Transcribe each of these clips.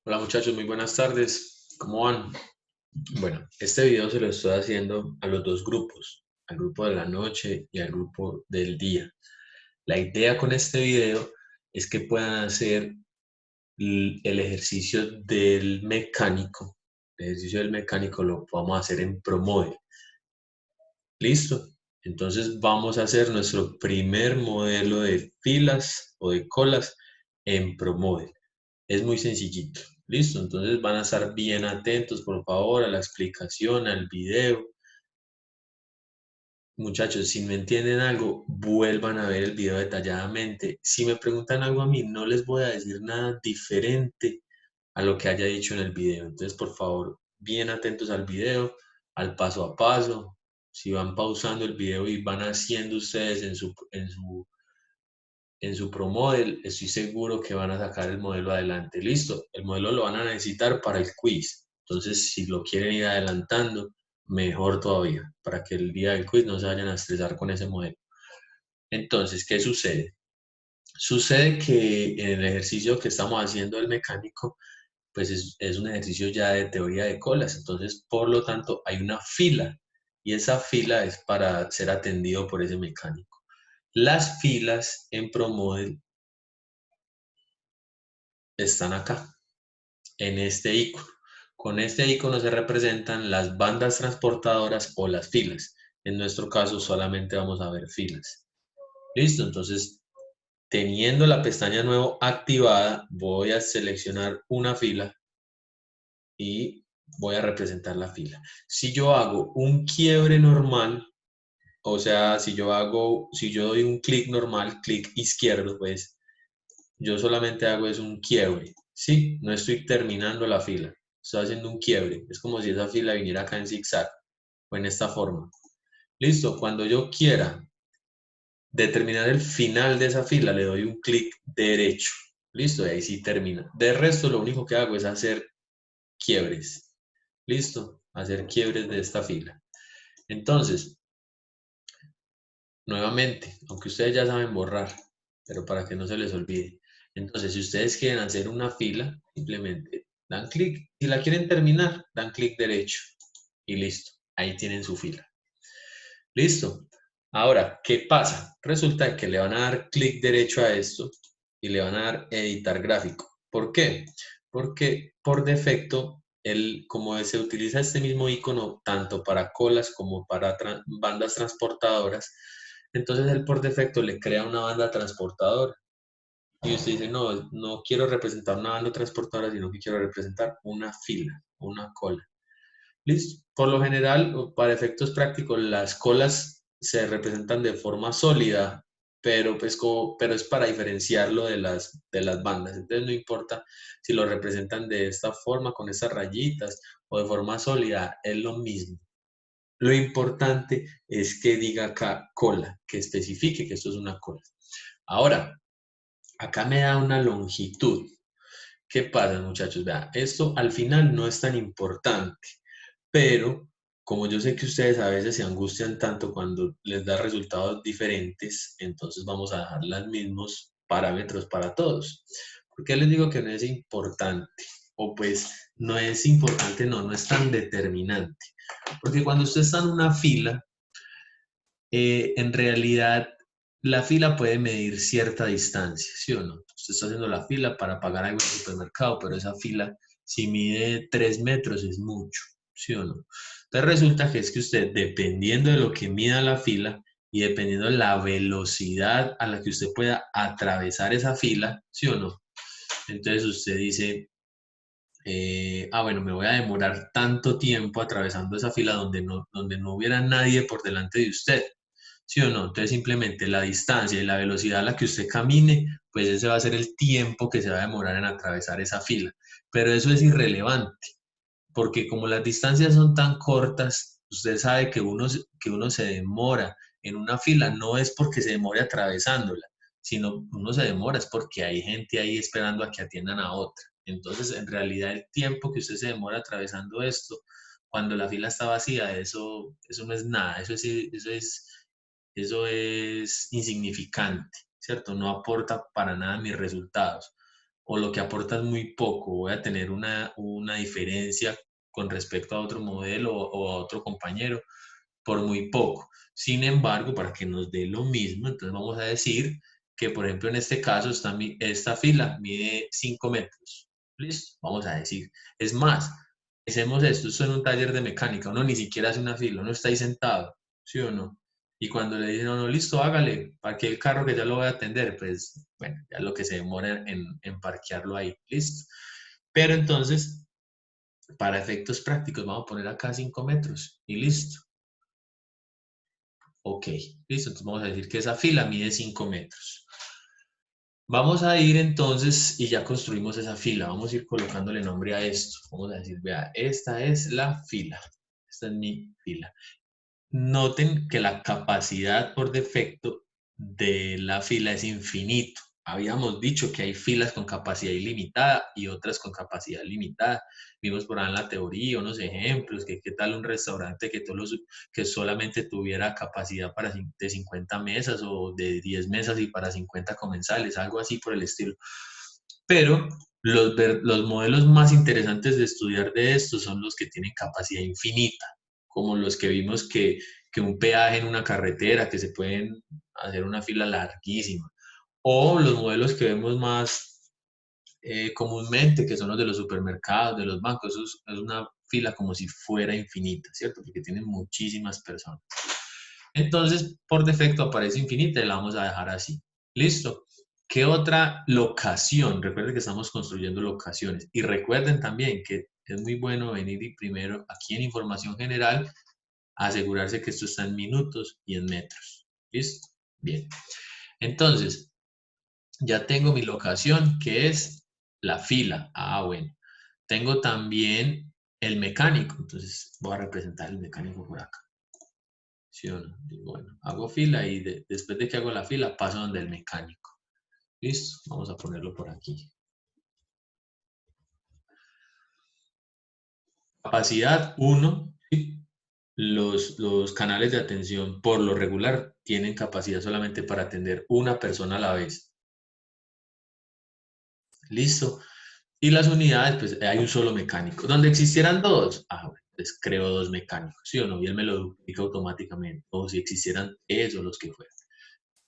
Hola muchachos, muy buenas tardes. ¿Cómo van? Bueno, este video se lo estoy haciendo a los dos grupos, al grupo de la noche y al grupo del día. La idea con este video es que puedan hacer el ejercicio del mecánico. El ejercicio del mecánico lo vamos a hacer en ProModel. ¿Listo? Entonces vamos a hacer nuestro primer modelo de filas o de colas en ProModel. Es muy sencillito. Listo, entonces van a estar bien atentos, por favor, a la explicación, al video. Muchachos, si no entienden algo, vuelvan a ver el video detalladamente. Si me preguntan algo a mí, no les voy a decir nada diferente a lo que haya dicho en el video. Entonces, por favor, bien atentos al video, al paso a paso. Si van pausando el video y van haciendo ustedes en su ProModel, estoy seguro que van a sacar el modelo adelante. Listo, el modelo lo van a necesitar para el quiz. Entonces, si lo quieren ir adelantando, mejor todavía, para que el día del quiz no se vayan a estresar con ese modelo. Entonces, ¿qué sucede? Sucede que en el ejercicio que estamos haciendo del mecánico, pues es un ejercicio ya de teoría de colas. Entonces, por lo tanto, hay una fila y esa fila es para ser atendido por ese mecánico. Las filas en ProModel están acá, en este icono. Con este icono se representan las bandas transportadoras o las filas. En nuestro caso solamente vamos a ver filas. Listo, entonces teniendo la pestaña nuevo activada, voy a seleccionar una fila y voy a representar la fila. Si yo hago un quiebre normal, o sea, si yo doy un clic normal, clic izquierdo, pues yo solamente hago es un quiebre, ¿sí? No estoy terminando la fila, estoy haciendo un quiebre. Es como si esa fila viniera acá en zigzag o en esta forma. Listo, cuando yo quiera determinar el final de esa fila, le doy un clic derecho. Listo, y ahí sí termina. De resto, lo único que hago es hacer quiebres. Listo, hacer quiebres de esta fila. Entonces, nuevamente, aunque ustedes ya saben borrar, pero para que no se les olvide. Entonces, si ustedes quieren hacer una fila, simplemente dan clic. Si la quieren terminar, dan clic derecho y listo. Ahí tienen su fila. Listo. Ahora, ¿qué pasa? Resulta que le van a dar clic derecho a esto y le van a dar editar gráfico. ¿Por qué? Porque por defecto, como se utiliza este mismo icono tanto para colas como para bandas transportadoras, entonces él por defecto le crea una banda transportadora. Y usted dice, no, no quiero representar una banda transportadora, sino que quiero representar una fila, una cola. Listo. Por lo general, para efectos prácticos, las colas se representan de forma sólida, pero es para diferenciarlo de las bandas. Entonces no importa si lo representan de esta forma, con estas rayitas, o de forma sólida, es lo mismo. Lo importante es que diga acá cola, que especifique que esto es una cola. Ahora, acá me da una longitud. ¿Qué pasa, muchachos? Vea, esto al final no es tan importante, pero como yo sé que ustedes a veces se angustian tanto cuando les da resultados diferentes, entonces vamos a dejar los mismos parámetros para todos. ¿Por qué les digo que no es importante? O pues no es importante, no es tan determinante. Porque cuando usted está en una fila, en realidad la fila puede medir cierta distancia, ¿sí o no? Usted está haciendo la fila para pagar algo en el supermercado, pero esa fila, si mide 3 metros, es mucho, ¿sí o no? Entonces resulta que es que usted, dependiendo de lo que mida la fila y dependiendo de la velocidad a la que usted pueda atravesar esa fila, ¿sí o no? Entonces usted dice, bueno, me voy a demorar tanto tiempo atravesando esa fila donde no hubiera nadie por delante de usted. ¿Sí o no? Entonces simplemente la distancia y la velocidad a la que usted camine, pues ese va a ser el tiempo que se va a demorar en atravesar esa fila. Pero eso es irrelevante, porque como las distancias son tan cortas, usted sabe que uno se demora en una fila, no es porque se demore atravesándola, sino uno se demora es porque hay gente ahí esperando a que atiendan a otra. Entonces, en realidad, el tiempo que usted se demora atravesando esto, cuando la fila está vacía, eso no es nada, eso es insignificante, ¿cierto? No aporta para nada mis resultados. o lo que aporta es muy poco, voy a tener una diferencia con respecto a otro modelo o a otro compañero por muy poco. Sin embargo, para que nos dé lo mismo, entonces vamos a decir que, por ejemplo, en este caso, esta fila mide 5 metros. ¿Listo? Vamos a decir. Es más, hacemos esto en un taller de mecánica, uno ni siquiera hace una fila, uno está ahí sentado, ¿sí o no? Y cuando le dicen, no, no, listo, hágale, parque el carro que ya lo voy a atender, pues, bueno, ya lo que se demora en parquearlo ahí, listo. Pero entonces, para efectos prácticos, vamos a poner acá 5 metros y listo. Ok, listo, entonces vamos a decir que esa fila mide 5 metros. Vamos a ir entonces y ya construimos esa fila. Vamos a ir colocándole nombre a esto. Vamos a decir, vea, esta es la fila. Esta es mi fila. Noten que la capacidad por defecto de la fila es infinito. Habíamos dicho que hay filas con capacidad ilimitada y otras con capacidad limitada. Vimos por ahí en la teoría unos ejemplos, que qué tal un restaurante que solamente tuviera capacidad de 50 mesas o de 10 mesas y para 50 comensales, algo así por el estilo. Pero los modelos más interesantes de estudiar de estos son los que tienen capacidad infinita, como los que vimos que un peaje en una carretera, que se pueden hacer una fila larguísima, o los modelos que vemos más comúnmente, que son los de los supermercados, de los bancos. Eso es una fila como si fuera infinita, ¿cierto? Porque tienen muchísimas personas. Entonces, por defecto aparece infinita y la vamos a dejar así. ¿Listo? ¿Qué otra locación? Recuerden que estamos construyendo locaciones. Y recuerden también que es muy bueno venir y primero aquí en información general asegurarse que esto está en minutos y en metros. ¿Listo? Bien. Entonces, ya tengo mi locación, que es la fila. Ah, bueno. Tengo también el mecánico. Entonces, voy a representar el mecánico por acá. ¿Sí o no? Y bueno, hago fila y después de que hago la fila, paso donde el mecánico. Listo, vamos a ponerlo por aquí. Capacidad 1. ¿Sí? Los canales de atención por lo regular tienen capacidad solamente para atender una persona a la vez. Listo. Y las unidades, pues hay un solo mecánico. Donde existieran dos, pues creo dos mecánicos, ¿sí o no? Y él me lo duplica automáticamente. O si existieran esos los que fueran.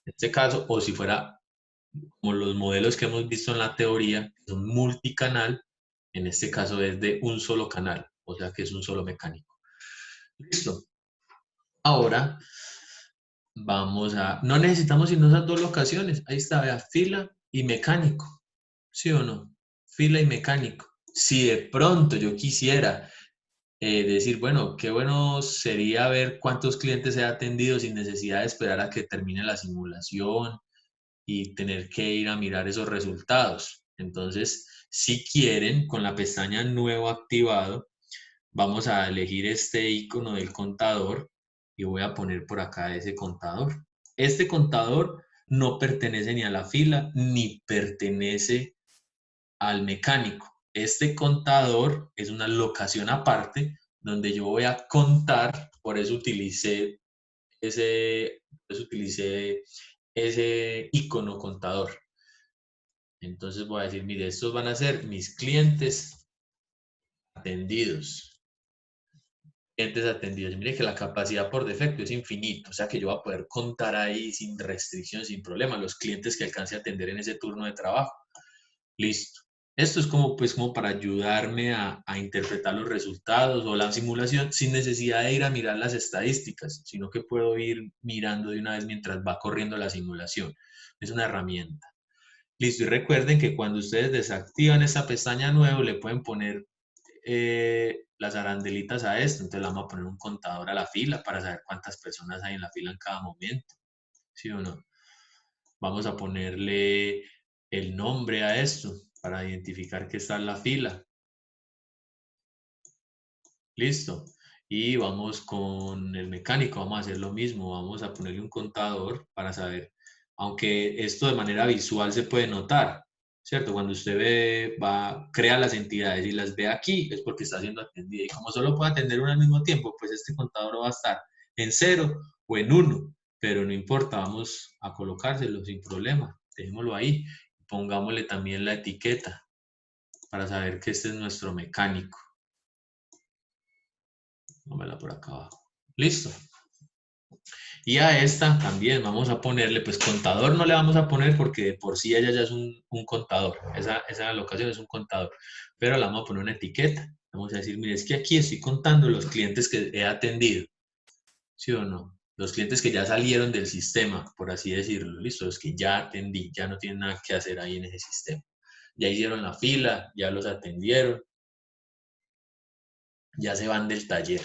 En este caso, o si fuera como los modelos que hemos visto en la teoría, que son multicanal, en este caso es de un solo canal, o sea que es un solo mecánico. Listo. Ahora no necesitamos irnos a dos locaciones. Ahí está, vea, fila y mecánico. ¿Sí o no? Fila y mecánico. Si de pronto yo quisiera decir, bueno, qué bueno sería ver cuántos clientes he atendido sin necesidad de esperar a que termine la simulación y tener que ir a mirar esos resultados. Entonces, si quieren, con la pestaña nuevo activado, vamos a elegir este icono del contador y voy a poner por acá ese contador. Este contador no pertenece ni a la fila ni pertenece al mecánico. Este contador es una locación aparte donde yo voy a contar, por eso utilicé ese icono contador. Entonces voy a decir, mire, estos van a ser mis clientes atendidos. Clientes atendidos. Mire que la capacidad por defecto es infinita, o sea que yo voy a poder contar ahí sin restricción, sin problema, los clientes que alcance a atender en ese turno de trabajo. Listo. Esto es como, pues, como para ayudarme a interpretar los resultados o la simulación sin necesidad de ir a mirar las estadísticas, sino que puedo ir mirando de una vez mientras va corriendo la simulación. Es una herramienta. Listo, y recuerden que cuando ustedes desactivan esta pestaña nuevo, le pueden poner las arandelitas a esto. Entonces le vamos a poner un contador a la fila para saber cuántas personas hay en la fila en cada momento. ¿Sí o no? Vamos a ponerle el nombre a esto para identificar que está en la fila. Listo. Y vamos con el mecánico, vamos a hacer lo mismo, vamos a ponerle un contador para saber, aunque esto de manera visual se puede notar, ¿cierto? Cuando usted crea las entidades y las ve aquí, es porque está siendo atendida. Y como solo puede atender una al mismo tiempo, pues este contador va a estar en 0 o en 1, pero no importa, vamos a colocárselo sin problema, dejémoslo ahí. pongámosle también la etiqueta para saber que este es nuestro mecánico. Póngamela por acá abajo. Listo. Y a esta también vamos a ponerle, pues contador no le vamos a poner porque de por sí ella ya es un contador. Esa locación es un contador. Pero le vamos a poner una etiqueta. Vamos a decir, mire, es que aquí estoy contando los clientes que he atendido. ¿Sí o no? Los clientes que ya salieron del sistema, por así decirlo. Listo, los que ya atendí, ya no tienen nada que hacer ahí en ese sistema. Ya hicieron la fila, ya los atendieron, ya se van del taller.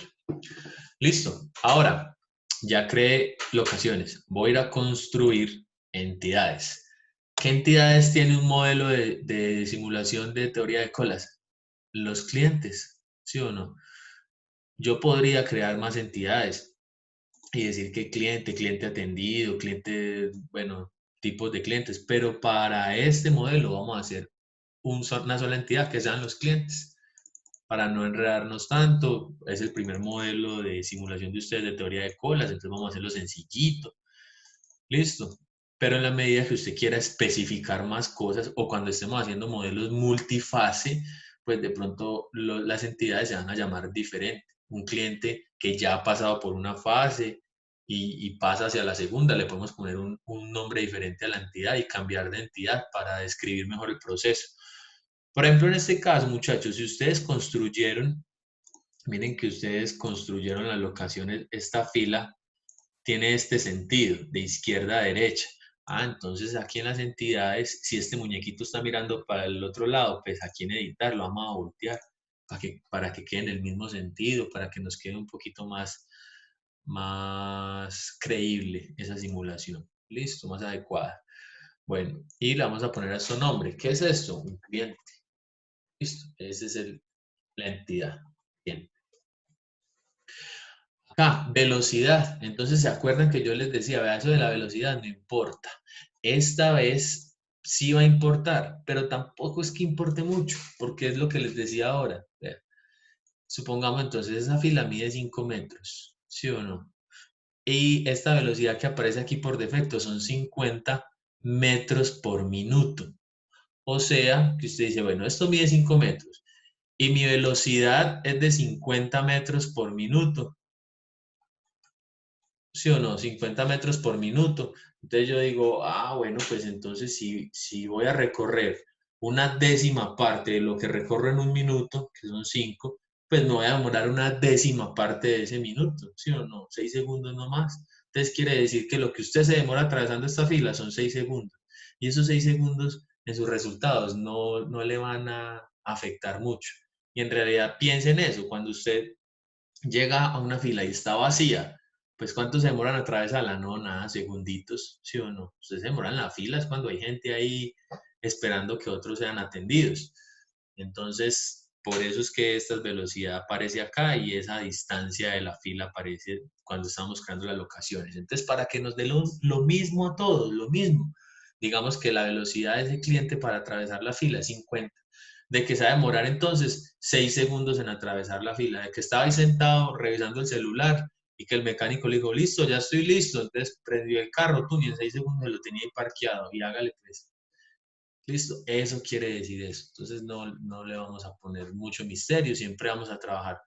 Listo. Ahora, ya creé locaciones. Voy a ir a construir entidades. ¿Qué entidades tiene un modelo de simulación de teoría de colas? Los clientes, ¿sí o no? Yo podría crear más entidades y decir que cliente atendido, cliente, bueno, tipos de clientes, pero para este modelo vamos a hacer una sola entidad que sean los clientes. Para no enredarnos tanto, es el primer modelo de simulación de ustedes de teoría de colas, entonces vamos a hacerlo sencillito. Listo. Pero en la medida que usted quiera especificar más cosas o cuando estemos haciendo modelos multifase, pues de pronto las entidades se van a llamar diferente. Un cliente que ya ha pasado por una fase y pasa hacia la segunda, le podemos poner un nombre diferente a la entidad y cambiar de entidad para describir mejor el proceso. Por ejemplo, en este caso, muchachos, si ustedes construyeron, miren que ustedes construyeron las locaciones, esta fila tiene este sentido, de izquierda a derecha. Ah, entonces aquí en las entidades, si este muñequito está mirando para el otro lado, pues aquí en editar lo vamos a voltear para que quede en el mismo sentido, para que nos quede un poquito más creíble esa simulación. Listo, más adecuada. Bueno, y le vamos a poner a su nombre. ¿Qué es esto? Un cliente. Listo, esa es la entidad. Bien. Acá, velocidad. Entonces, ¿se acuerdan que yo les decía, vea, eso de la velocidad no importa? Esta vez sí va a importar, pero tampoco es que importe mucho, porque es lo que les decía ahora. Vea, supongamos entonces esa fila mide 5 metros, ¿sí o no? Y esta velocidad que aparece aquí por defecto son 50 metros por minuto. O sea, que usted dice, bueno, esto mide 5 metros y mi velocidad es de 50 metros por minuto. ¿Sí o no? 50 metros por minuto. Entonces yo digo, ah, bueno, pues entonces si voy a recorrer una décima parte de lo que recorro en un minuto, que son 5, pues me voy a demorar una décima parte de ese minuto, ¿sí o no? 6 segundos no más. Entonces quiere decir que lo que usted se demora atravesando esta fila son 6 segundos. Y esos 6 segundos en sus resultados no le van a afectar mucho. Y en realidad piense en eso, cuando usted llega a una fila y está vacía, pues ¿cuánto se demoran a atravesarla? No, nada, segunditos, ¿sí o no? Ustedes se demoran la fila, es cuando hay gente ahí esperando que otros sean atendidos. Entonces, por eso es que esta velocidad aparece acá y esa distancia de la fila aparece cuando estamos creando las locaciones. Entonces, para que nos dé lo mismo a todos, lo mismo. Digamos que la velocidad de ese cliente para atravesar la fila es 50, de que se va a demorar entonces 6 segundos en atravesar la fila, de que estaba ahí sentado revisando el celular y que el mecánico le dijo, listo, ya estoy listo, entonces prendió el carro, tú, y en 6 segundos lo tenía ahí parqueado y hágale pues. Listo, eso quiere decir eso. Entonces no le vamos a poner mucho misterio, siempre vamos a trabajar.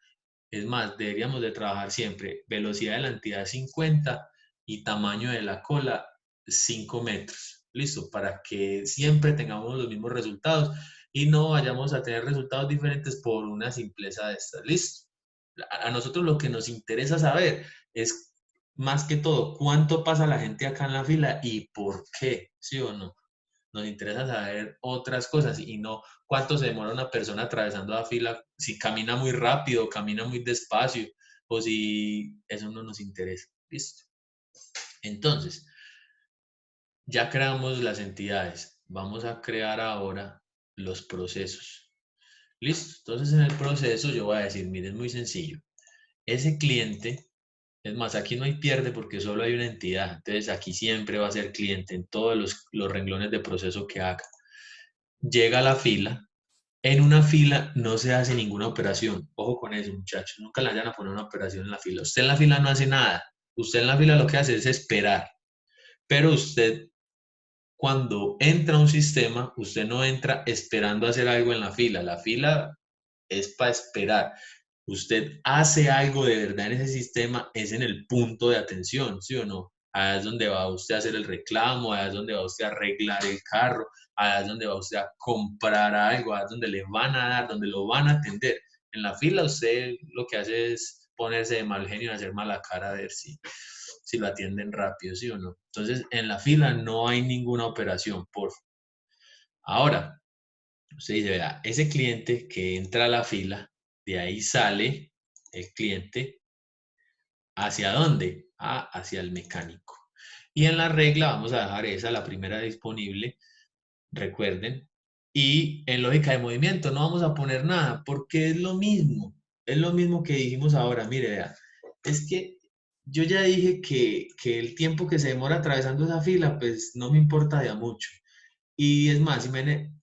Es más, deberíamos de trabajar siempre velocidad de la entidad 50 y tamaño de la cola 5 metros. Listo, para que siempre tengamos los mismos resultados y no vayamos a tener resultados diferentes por una simpleza de estas. Listo. A nosotros lo que nos interesa saber es más que todo cuánto pasa la gente acá en la fila y por qué, ¿sí o no? Nos interesa saber otras cosas y no cuánto se demora una persona atravesando la fila, si camina muy rápido, camina muy despacio, o si eso no nos interesa. Listo. Entonces, ya creamos las entidades. Vamos a crear ahora los procesos. Listo. Entonces, en el proceso yo voy a decir, miren, es muy sencillo. Ese cliente, es más, aquí no hay pierde porque solo hay una entidad. Entonces, aquí siempre va a ser cliente en todos los renglones de proceso que haga. Llega a la fila. En una fila no se hace ninguna operación. Ojo con eso, muchachos. Nunca le vayan a poner una operación en la fila. Usted en la fila no hace nada. Usted en la fila lo que hace es esperar. Pero usted, cuando entra a un sistema, usted no entra esperando hacer algo en la fila. La fila es para esperar. Usted hace algo de verdad en ese sistema, es en el punto de atención, ¿sí o no? Allá es donde va usted a hacer el reclamo, allá es donde va usted a arreglar el carro, allá es donde va usted a comprar algo, allá es donde le van a dar, donde lo van a atender. En la fila usted lo que hace es ponerse de mal genio y hacer mala cara a ver si lo atienden rápido, ¿sí o no? Entonces, en la fila no hay ninguna operación, por favor. Ahora, usted dice, vea, ese cliente que entra a la fila, de ahí sale el cliente, ¿hacia dónde? Hacia el mecánico. Y en la regla vamos a dejar esa, la primera disponible, recuerden. Y en lógica de movimiento no vamos a poner nada, porque es lo mismo que dijimos ahora. Mire, vea, es que yo ya dije que el tiempo que se demora atravesando esa fila, pues no me importa de a mucho. Y es más,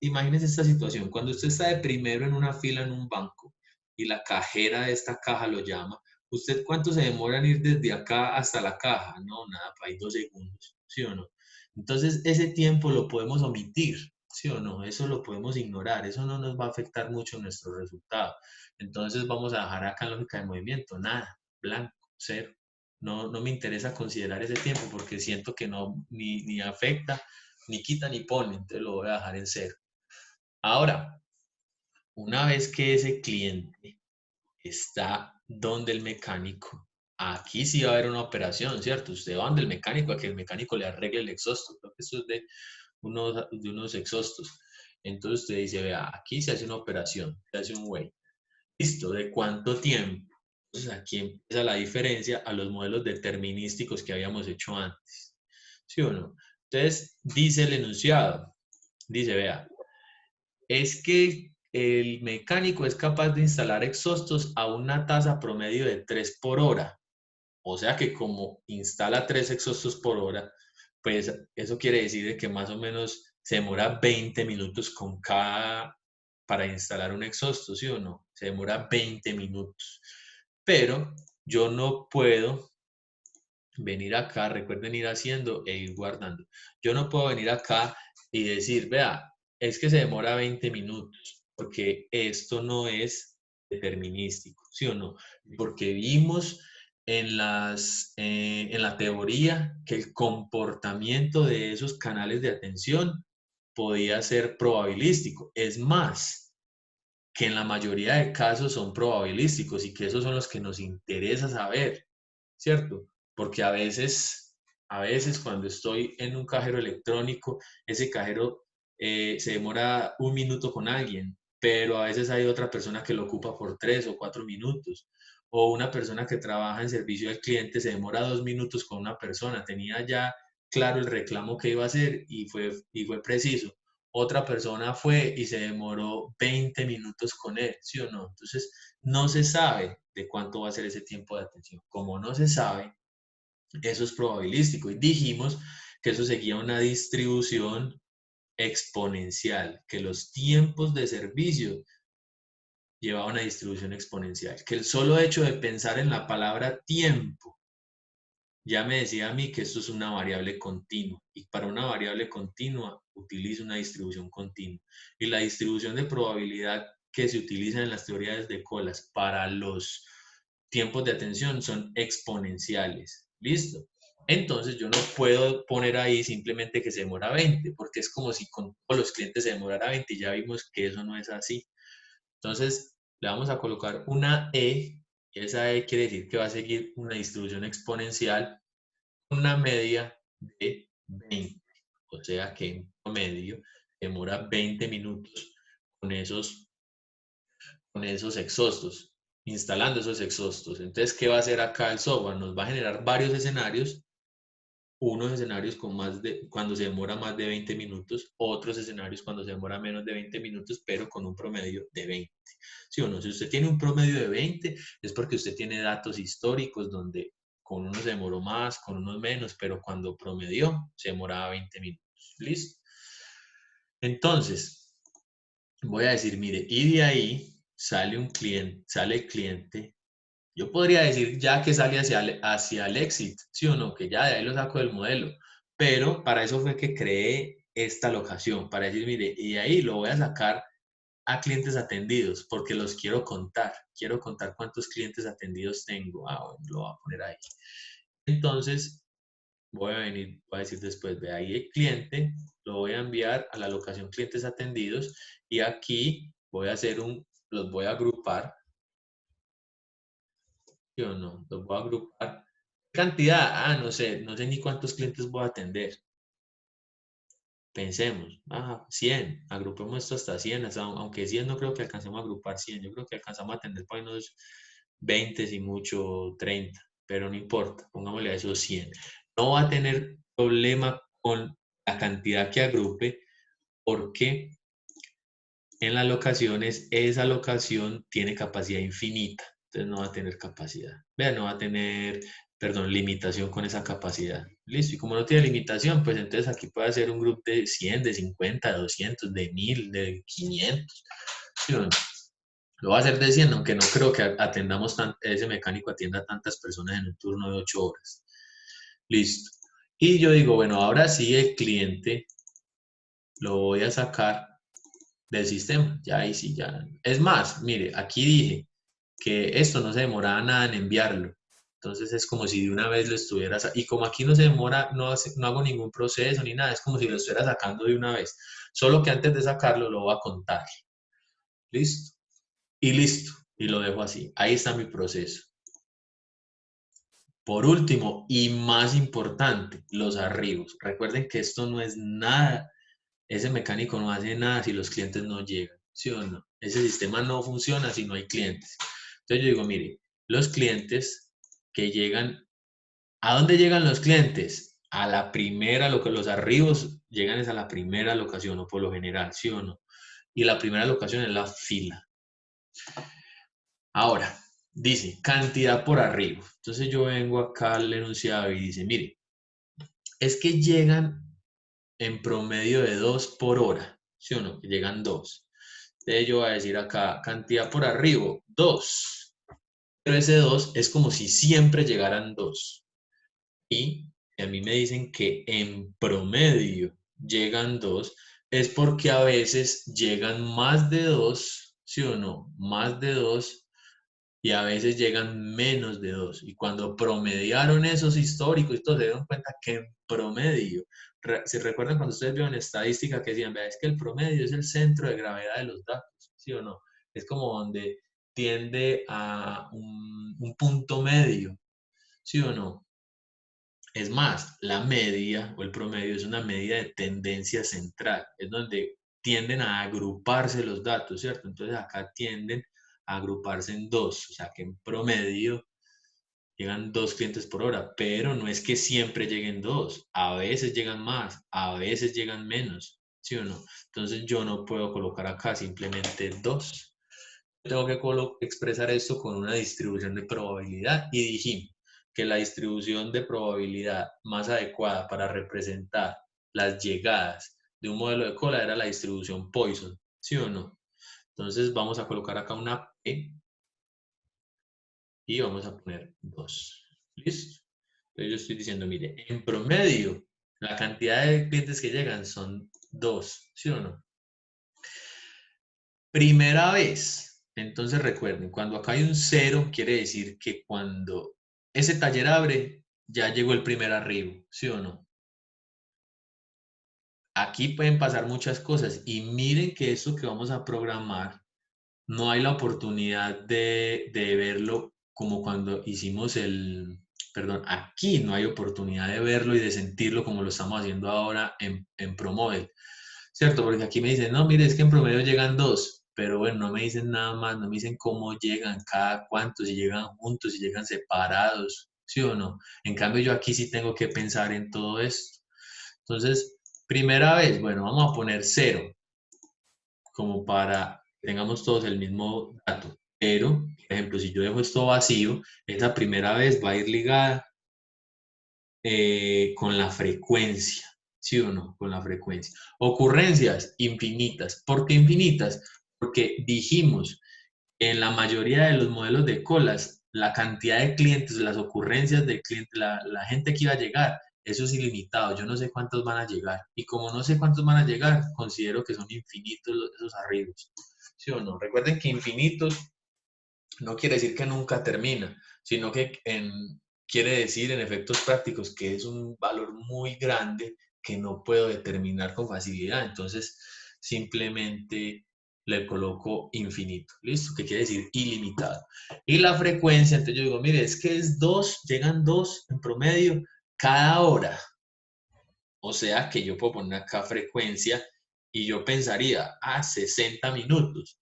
imagínese esta situación, cuando usted está de primero en una fila en un banco y la cajera de esta caja lo llama, ¿usted cuánto se demora en ir desde acá hasta la caja? No, nada, para ahí 2 segundos, ¿sí o no? Entonces, ese tiempo lo podemos omitir, ¿sí o no? Eso lo podemos ignorar, eso no nos va a afectar mucho en nuestro resultado. Entonces, vamos a dejar acá en lógica de movimiento, nada, blanco, cero. No, no me interesa considerar ese tiempo porque siento que no, ni afecta ni quita ni pone, entonces lo voy a dejar en cero. Ahora, una vez que ese cliente está donde el mecánico, aquí sí va a haber una operación, ¿cierto? Usted va donde el mecánico a que el mecánico le arregle el exhausto. Creo que esto es de unos exhaustos. Entonces usted dice, vea, aquí se hace una operación, se hace un wait. Listo, ¿de cuánto tiempo? Entonces aquí empieza la diferencia a los modelos determinísticos que habíamos hecho antes. ¿Sí o no? Entonces dice el enunciado, dice, vea, es que el mecánico es capaz de instalar exhaustos a una tasa promedio de 3 por hora. O sea que como instala 3 exhaustos por hora, pues eso quiere decir que más o menos se demora 20 minutos con cada para instalar un exhausto, ¿sí o no? Se demora 20 minutos. Pero yo no puedo venir acá, recuerden ir haciendo e ir guardando. Yo no puedo venir acá y decir, vea, es que se demora 20 minutos, porque esto no es determinístico, ¿sí o no? Porque vimos en la teoría que el comportamiento de esos canales de atención podía ser probabilístico. Es más, que en la mayoría de casos son probabilísticos y que esos son los que nos interesa saber, ¿cierto? Porque a veces cuando estoy en un cajero electrónico, ese cajero se demora 1 minuto con alguien, pero a veces hay otra persona que lo ocupa por 3 o 4 minutos. O una persona que trabaja en servicio al cliente se demora 2 minutos con una persona, tenía ya claro el reclamo que iba a hacer y fue preciso. Otra persona fue y se demoró 20 minutos con él, ¿sí o no? Entonces, no se sabe de cuánto va a ser ese tiempo de atención. Como no se sabe, eso es probabilístico. Y dijimos que eso seguía una distribución exponencial, que los tiempos de servicio llevaban una distribución exponencial, que el solo hecho de pensar en la palabra tiempo ya me decía a mí que esto es una variable continua y para una variable continua utilizo una distribución continua. Y la distribución de probabilidad que se utiliza en las teorías de colas para los tiempos de atención son exponenciales. ¿Listo? Entonces yo no puedo poner ahí simplemente que se demora 20, porque es como si con todos los clientes se demorara 20 y ya vimos que eso no es así. Entonces le vamos a colocar una E, y esa E quiere decir que va a seguir una distribución exponencial, una media de 20. O sea que en promedio demora 20 minutos con con esos exhaustos, instalando esos exhaustos. Entonces, ¿qué va a hacer acá el software? Nos va a generar varios escenarios, unos escenarios cuando se demora más de 20 minutos, otros escenarios cuando se demora menos de 20 minutos, pero con un promedio de 20. ¿Sí o no? Si usted tiene un promedio de 20, es porque usted tiene datos históricos donde con unos se demoró más, con unos menos, pero cuando promedió se demoraba 20 minutos. ¿Listo? Entonces, voy a decir, mire, y de ahí sale un cliente, sale el cliente. Yo podría decir ya que sale hacia el exit, ¿sí o no? Que ya de ahí lo saco del modelo. Pero para eso fue que creé esta locación para decir, mire, y de ahí lo voy a sacar a clientes atendidos porque los quiero contar cuántos clientes atendidos tengo. Ah, bueno, lo voy a poner ahí. Entonces, voy a decir después, ve ahí el cliente, lo voy a enviar a la locación clientes atendidos y aquí voy a hacer los voy a agrupar, ¿sí o no? Los voy a agrupar. ¿Cantidad? Ah, no sé ni cuántos clientes voy a atender. Pensemos, 100, agrupemos esto hasta 100, aunque 100 no creo que alcancemos a agrupar 100, yo creo que alcanzamos a atender por unos 20 y mucho 30, pero no importa, pongámosle a esos 100. No va a tener problema con la cantidad que agrupe porque en las locaciones esa locación tiene capacidad infinita, entonces no va a tener capacidad. Vean, no va a tener, perdón, limitación con esa capacidad. Listo, y como no tiene limitación, pues entonces aquí puede hacer un grupo de 100, de 50, de 200, de 1000, de 500. ¿Sí o no? Lo va a hacer de 100, aunque no creo que ese mecánico atienda a tantas personas en un turno de 8 horas. Listo. Y yo digo, bueno, ahora sí el cliente lo voy a sacar del sistema. Ya ahí sí, ya. Es más, mire, aquí dije que esto no se demoraba nada en enviarlo. Entonces es como si de una vez lo estuvieras, y como aquí no se demora, no hago ningún proceso ni nada, es como si lo estuviera sacando de una vez. Solo que antes de sacarlo lo voy a contar. ¿Listo? Y listo. Y lo dejo así. Ahí está mi proceso. Por último, y más importante, los arribos. Recuerden que esto no es nada, ese mecánico no hace nada si los clientes no llegan, ¿sí o no? Ese sistema no funciona si no hay clientes. Entonces yo digo, mire, los clientes que llegan, ¿a dónde llegan los clientes? A la primera, los arribos llegan es a la primera locación, o por lo general, ¿sí o no? Y la primera locación es la fila. Ahora, dice cantidad por arribo. Entonces yo vengo acá al enunciado y dice, mire, es que llegan en promedio de 2 por hora, ¿sí o no? Que llegan 2. Entonces yo voy a decir acá, cantidad por arribo, 2. Pero ese 2 es como si siempre llegaran 2. Y a mí me dicen que en promedio llegan 2, es porque a veces llegan más de 2, ¿sí o no? Más de 2 y a veces llegan menos de 2. Y cuando promediaron esos históricos, todos se dieron cuenta que en promedio, ¿se recuerdan cuando ustedes vieron estadística que decían, vea, es que el promedio es el centro de gravedad de los datos, ¿sí o no? Es como donde tiende a un punto medio, ¿sí o no? Es más, la media o el promedio es una medida de tendencia central, es donde tienden a agruparse los datos, ¿cierto? Entonces acá tienden a agruparse en 2, o sea que en promedio llegan 2 clientes por hora, pero no es que siempre lleguen 2, a veces llegan más, a veces llegan menos, ¿sí o no? Entonces yo no puedo colocar acá simplemente 2. Tengo que expresar esto con una distribución de probabilidad y dijimos que la distribución de probabilidad más adecuada para representar las llegadas de un modelo de cola era la distribución Poisson, ¿sí o no? Entonces vamos a colocar acá una P y vamos a poner 2. ¿Listo? Entonces yo estoy diciendo, mire, en promedio la cantidad de clientes que llegan son 2, ¿sí o no? Primera vez. Entonces recuerden, cuando acá hay un 0, quiere decir que cuando ese taller abre, ya llegó el primer arribo, ¿sí o no? Aquí pueden pasar muchas cosas y miren que esto que vamos a programar, no hay la oportunidad de verlo como cuando hicimos perdón, aquí no hay oportunidad de verlo y de sentirlo como lo estamos haciendo ahora en ProModel. ¿Cierto? Porque aquí me dicen, no, mire, es que en promedio llegan 2, pero bueno, no me dicen nada más, no me dicen cómo llegan, cada cuánto, si llegan juntos, si llegan separados, ¿sí o no? En cambio, yo aquí sí tengo que pensar en todo esto. Entonces, primera vez, bueno, vamos a poner 0, como para que tengamos todos el mismo dato. Pero, por ejemplo, si yo dejo esto vacío, esa primera vez va a ir ligada con la frecuencia, ¿sí o no? Con la frecuencia. Ocurrencias infinitas. ¿Por qué infinitas? Porque dijimos que en la mayoría de los modelos de colas, la cantidad de clientes, las ocurrencias de clientes, la gente que iba a llegar, eso es ilimitado, yo no sé cuántos van a llegar. Y como no sé cuántos van a llegar, considero que son infinitos esos arribos. ¿Sí o no? Recuerden que infinitos no quiere decir que nunca termina, sino que quiere decir en efectos prácticos que es un valor muy grande que no puedo determinar con facilidad. Entonces, simplemente le coloco infinito. ¿Listo? Que quiere decir ilimitado. Y la frecuencia, entonces yo digo, mire, es que es 2, llegan 2 en promedio cada hora. O sea que yo puedo poner acá frecuencia y yo pensaría, 60 minutos.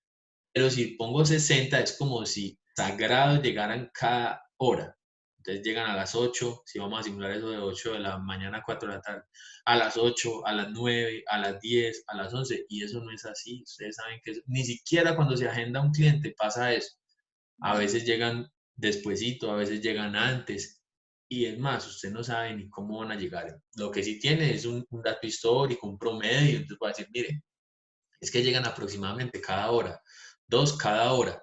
Pero si pongo 60 es como si sagrados llegaran cada hora. Entonces llegan a las 8, si vamos a simular eso de 8 de la mañana a 4 de la tarde, a las 8, a las 9, a las 10, a las 11, y eso no es así. Ustedes saben que ni siquiera cuando se agenda un cliente pasa eso. A veces llegan despuesito, a veces llegan antes, y es más, usted no sabe ni cómo van a llegar. Lo que sí tiene es un dato histórico, un promedio, entonces va a decir, mire, es que llegan aproximadamente cada hora, 2 cada hora.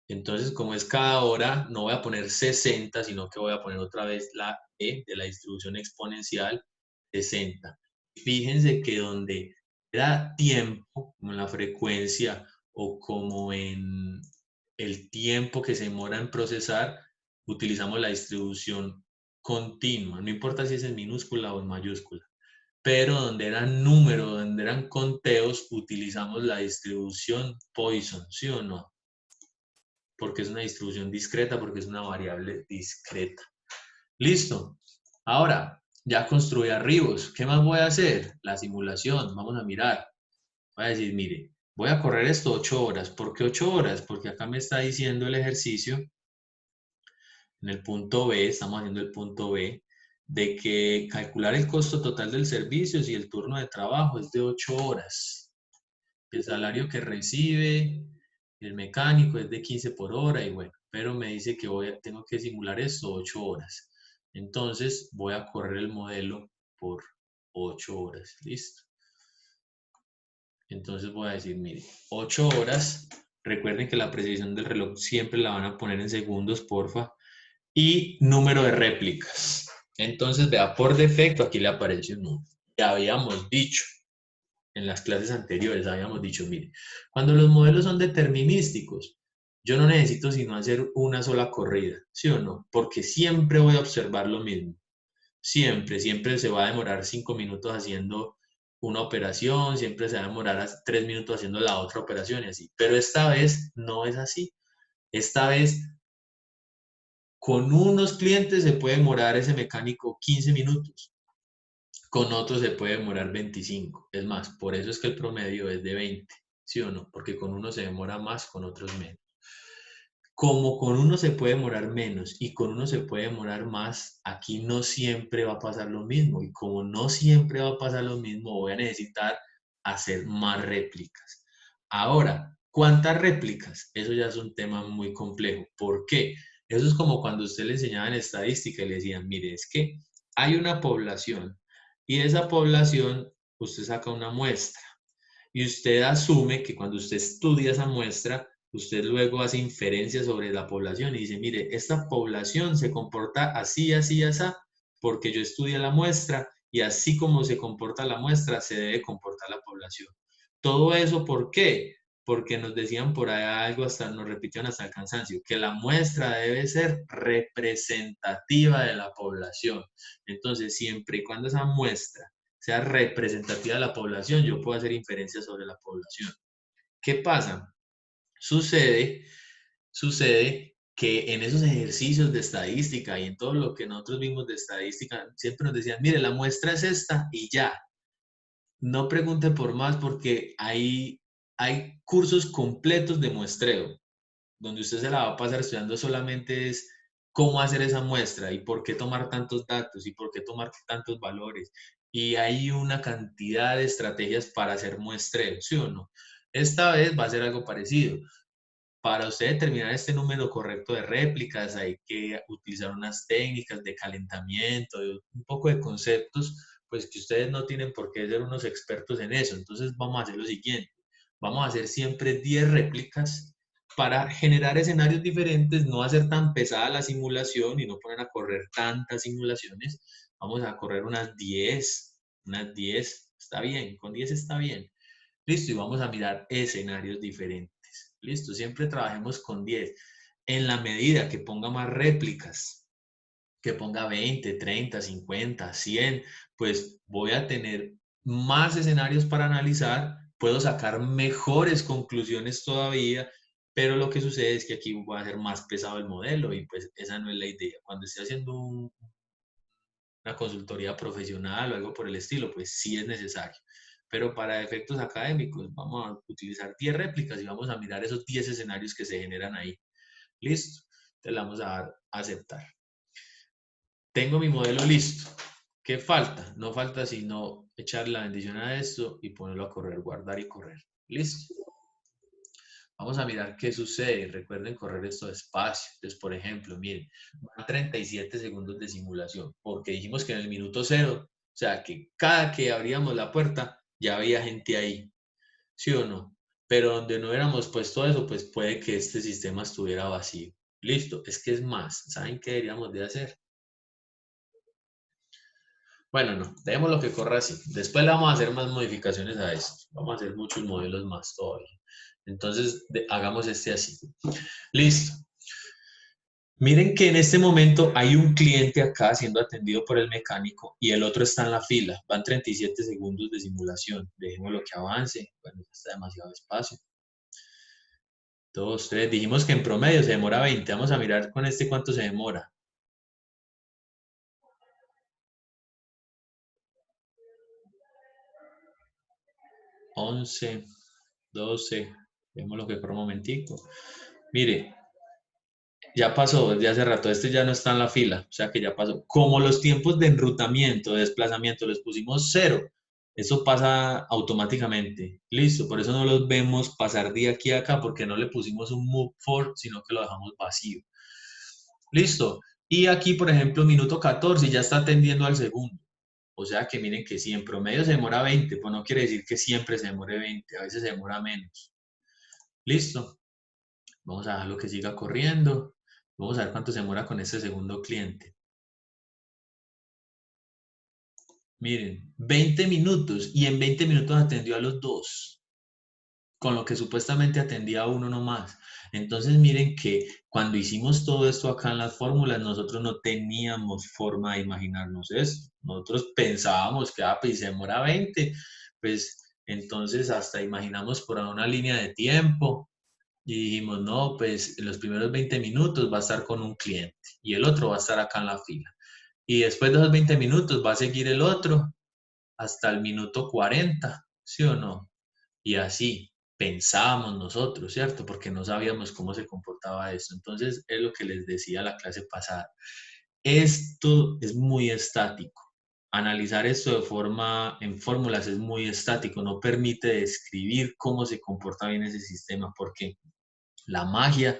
Entonces, como es cada hora, no voy a poner 60, sino que voy a poner otra vez la E de la distribución exponencial, 60. Fíjense que donde da tiempo, como en la frecuencia o como en el tiempo que se demora en procesar, utilizamos la distribución continua. No importa si es en minúscula o en mayúscula. Pero donde eran números, donde eran conteos, utilizamos la distribución Poisson, ¿sí o no? Porque es una distribución discreta, porque es una variable discreta. Listo. Ahora, ya construí arribos. ¿Qué más voy a hacer? La simulación. Vamos a mirar. Voy a decir, mire, voy a correr esto 8 horas. ¿Por qué 8 horas? Porque acá me está diciendo el ejercicio, en el punto B, estamos haciendo el punto B, de que calcular el costo total del servicio si el turno de trabajo es de 8 horas. El salario que recibe el mecánico es de 15 por hora y bueno, pero me dice que tengo que simular esto 8 horas. Entonces voy a correr el modelo por 8 horas. ¿Listo? Entonces voy a decir, mire, 8 horas. Recuerden que la precisión del reloj siempre la van a poner en segundos, porfa. Y número de réplicas. Entonces, vea, por defecto aquí le aparece un número. Ya habíamos dicho en las clases anteriores, habíamos dicho, mire, cuando los modelos son determinísticos, yo no necesito sino hacer una sola corrida, ¿sí o no? Porque siempre voy a observar lo mismo. Siempre se va a demorar 5 minutos haciendo una operación, siempre se va a demorar 3 minutos haciendo la otra operación y así. Pero esta vez no es así. Esta vez con unos clientes se puede demorar ese mecánico 15 minutos, con otros se puede demorar 25. Es más, por eso es que el promedio es de 20, ¿sí o no? Porque con uno se demora más, con otros menos. Como con uno se puede demorar menos y con uno se puede demorar más, aquí no siempre va a pasar lo mismo. Y como no siempre va a pasar lo mismo, voy a necesitar hacer más réplicas. Ahora, ¿cuántas réplicas? Eso ya es un tema muy complejo. ¿Por qué? Eso es como cuando usted le enseñaba en estadística y le decían, mire, es que hay una población y de esa población usted saca una muestra y usted asume que cuando usted estudia esa muestra, usted luego hace inferencias sobre la población y dice, mire, esta población se comporta así, así, así, porque yo estudié la muestra y así como se comporta la muestra, se debe comportar la población. Todo eso, ¿por qué? Porque nos decían por ahí algo, hasta nos repitieron hasta el cansancio, que la muestra debe ser representativa de la población. Entonces, siempre y cuando esa muestra sea representativa de la población, yo puedo hacer inferencias sobre la población. ¿Qué pasa? Sucede que en esos ejercicios de estadística y en todo lo que nosotros vimos de estadística, siempre nos decían, mire, la muestra es esta y ya. No pregunte por más porque hay cursos completos de muestreo, donde usted se la va a pasar estudiando solamente es cómo hacer esa muestra y por qué tomar tantos datos y por qué tomar tantos valores. Y hay una cantidad de estrategias para hacer muestreo, ¿sí o no? Esta vez va a ser algo parecido. Para usted determinar este número correcto de réplicas hay que utilizar unas técnicas de calentamiento, un poco de conceptos, pues que ustedes no tienen por qué ser unos expertos en eso. Entonces vamos a hacer lo siguiente. Vamos a hacer siempre 10 réplicas para generar escenarios diferentes, no hacer tan pesada la simulación y no poner a correr tantas simulaciones. Vamos a correr unas 10, está bien, con 10 está bien. Listo, y vamos a mirar escenarios diferentes. Listo, siempre trabajemos con 10. En la medida que ponga más réplicas, que ponga 20, 30, 50, 100, pues voy a tener más escenarios para analizar, puedo sacar mejores conclusiones todavía, pero lo que sucede es que aquí va a ser más pesado el modelo y pues esa no es la idea. Cuando esté haciendo una consultoría profesional o algo por el estilo, pues sí es necesario. Pero para efectos académicos vamos a utilizar 10 réplicas y vamos a mirar esos 10 escenarios que se generan ahí. Listo. Entonces le vamos a dar a aceptar. Tengo mi modelo listo. ¿Qué falta? No falta sino echar la bendición a esto y ponerlo a correr, guardar y correr. Listo. Vamos a mirar qué sucede. Recuerden correr esto despacio. Entonces, por ejemplo, miren, van 37 segundos de simulación, porque dijimos que en el minuto cero, o sea, que cada que abríamos la puerta, ya había gente ahí, ¿sí o no? Pero donde no hubiéramos puesto eso, pues puede que este sistema estuviera vacío. Listo, es que es más. ¿Saben qué deberíamos de hacer? Bueno, no, dejemos lo que corra así. Después le vamos a hacer más modificaciones a esto. Vamos a hacer muchos modelos más todavía. Entonces, hagamos este así. Listo. Miren que en este momento hay un cliente acá siendo atendido por el mecánico y el otro está en la fila. Van 37 segundos de simulación. Dejémoslo que avance. Bueno, ya está demasiado espacio. 2, 3. Dijimos que en promedio se demora 20. Vamos a mirar con este cuánto se demora. 11, 12. Vemos lo que corre un momentico. Mire, ya pasó desde hace rato, este ya no está en la fila, o sea que ya pasó. Como los tiempos de enrutamiento, de desplazamiento, les pusimos 0, eso pasa automáticamente. Listo, por eso no los vemos pasar de aquí a acá, porque no le pusimos un move for, sino que lo dejamos vacío. Listo. Y aquí, por ejemplo, minuto 14 ya está atendiendo al segundo. O sea que miren que si en promedio se demora 20, pues no quiere decir que siempre se demore 20, a veces se demora menos. Listo. Vamos a dejarlo que siga corriendo. Vamos a ver cuánto se demora con este segundo cliente. Miren, 20 minutos y en 20 minutos atendió a los dos, con lo que supuestamente atendía a uno nomás. Entonces miren que cuando hicimos todo esto acá en las fórmulas, nosotros no teníamos forma de imaginarnos eso. Nosotros pensábamos que pues, se demora 20, pues entonces hasta imaginamos por una línea de tiempo y dijimos, no, pues en los primeros 20 minutos va a estar con un cliente y el otro va a estar acá en la fila. Y después de esos 20 minutos va a seguir el otro hasta el minuto 40, ¿sí o no? Y así pensábamos nosotros, ¿cierto? Porque no sabíamos cómo se comportaba esto. Entonces, es lo que les decía la clase pasada. Esto es muy estático. Analizar esto en fórmulas es muy estático, no permite describir cómo se comporta bien ese sistema, porque la magia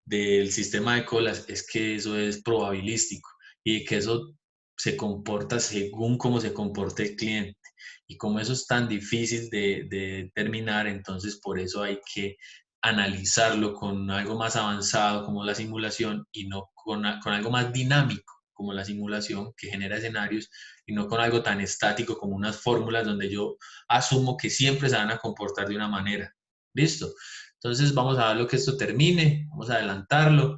del sistema de colas es que eso es probabilístico y que eso se comporta según cómo se comporte el cliente. Y como eso es tan difícil de determinar, entonces por eso hay que analizarlo con algo más avanzado como la simulación y no con algo más dinámico como la simulación que genera escenarios y no con algo tan estático como unas fórmulas donde yo asumo que siempre se van a comportar de una manera. ¿Listo? Entonces vamos a ver lo que esto termine, vamos a adelantarlo.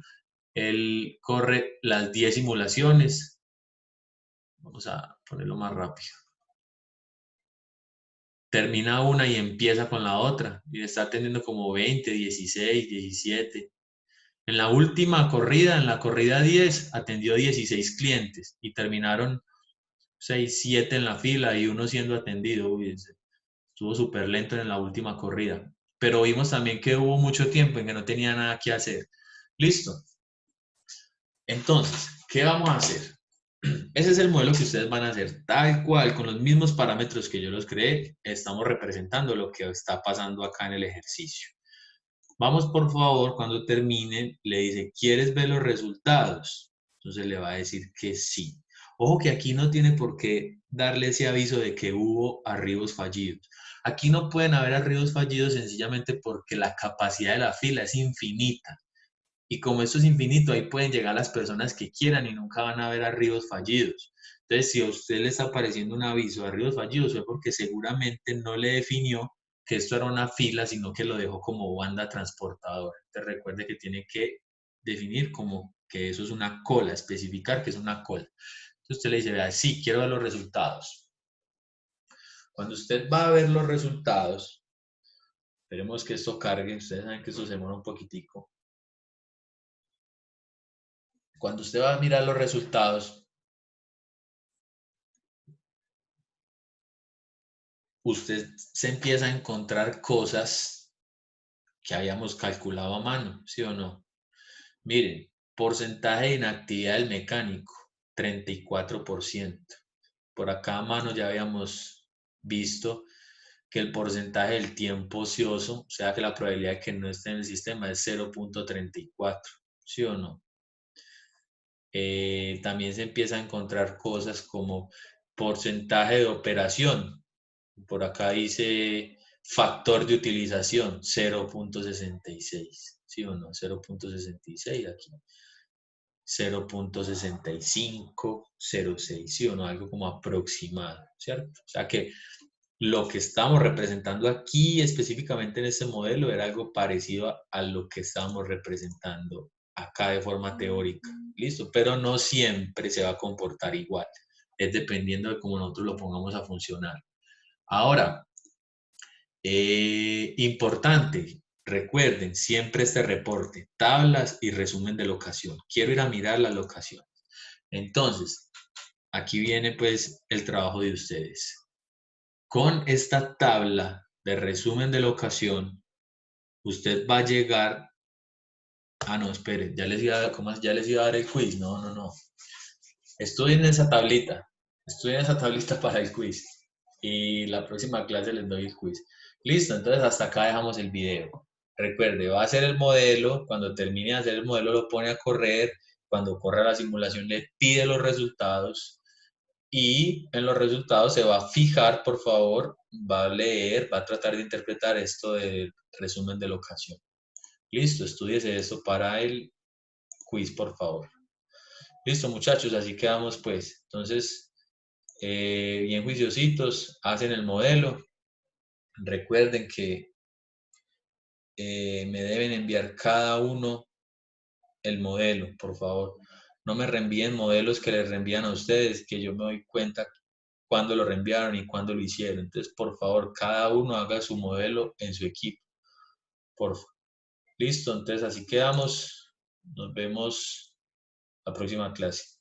Él corre las 10 simulaciones. Vamos a ponerlo más rápido. Termina una y empieza con la otra. Y está atendiendo como 20, 16, 17. En la última corrida, en la corrida 10, atendió 16 clientes y terminaron 6, 7 en la fila y uno siendo atendido. Uy, estuvo súper lento en la última corrida. Pero vimos también que hubo mucho tiempo en que no tenía nada que hacer. Listo. Entonces, ¿qué vamos a hacer? Ese es el modelo que ustedes van a hacer, tal cual, con los mismos parámetros que yo los creé, estamos representando lo que está pasando acá en el ejercicio. Vamos, por favor, cuando termine, le dice, ¿quieres ver los resultados? Entonces le va a decir que sí. Ojo que aquí no tiene por qué darle ese aviso de que hubo arribos fallidos. Aquí no pueden haber arribos fallidos sencillamente porque la capacidad de la fila es infinita. Y como esto es infinito, ahí pueden llegar las personas que quieran y nunca van a haber arribos fallidos. Entonces, si a usted le está apareciendo un aviso de arribos fallidos, fue porque seguramente no le definió que esto era una fila, sino que lo dejó como banda transportadora. Entonces, recuerde que tiene que definir como que eso es una cola, especificar que es una cola. Entonces, usted le dice, vea, sí, quiero ver los resultados. Cuando usted va a ver los resultados, esperemos que esto cargue, ustedes saben que esto se demora un poquitico. Cuando usted va a mirar los resultados, usted se empieza a encontrar cosas que habíamos calculado a mano, ¿sí o no? Miren, porcentaje de inactividad del mecánico, 34%. Por acá a mano ya habíamos visto que el porcentaje del tiempo ocioso, o sea que la probabilidad de que no esté en el sistema es 0.34, ¿sí o no? También se empieza a encontrar cosas como porcentaje de operación. Por acá dice factor de utilización, 0.66, ¿sí o no? 0.66 aquí. 0.6506, ¿sí o no? Algo como aproximado, ¿cierto? O sea que lo que estamos representando aquí específicamente en este modelo era algo parecido a lo que estábamos representando acá de forma teórica, ¿listo? Pero no siempre se va a comportar igual, es dependiendo de cómo nosotros lo pongamos a funcionar. Ahora, importante, recuerden siempre este reporte, tablas y resumen de locación. Quiero ir a mirar la locación. Entonces, aquí viene pues el trabajo de ustedes. Con esta tabla de resumen de locación, usted va a llegar... Ah, no, espere, ya les iba a dar el quiz. No, no, no. Estudien esa tablita. Estudien esa tablita para el quiz. Y la próxima clase les doy el quiz. Listo, entonces hasta acá dejamos el video. Recuerde, va a hacer el modelo. Cuando termine de hacer el modelo lo pone a correr. Cuando corra la simulación le pide los resultados. Y en los resultados se va a fijar, por favor, va a leer, va a tratar de interpretar esto del resumen de locación. Listo, estudiese esto para el quiz, por favor. Listo, muchachos, así quedamos pues. Entonces, bien juiciositos, hacen el modelo. Recuerden que me deben enviar cada uno el modelo, por favor. No me reenvíen modelos que les reenvían a ustedes, que yo me doy cuenta cuándo lo reenviaron y cuándo lo hicieron. Entonces, por favor, cada uno haga su modelo en su equipo. Por favor. Listo, entonces así quedamos. Nos vemos la próxima clase.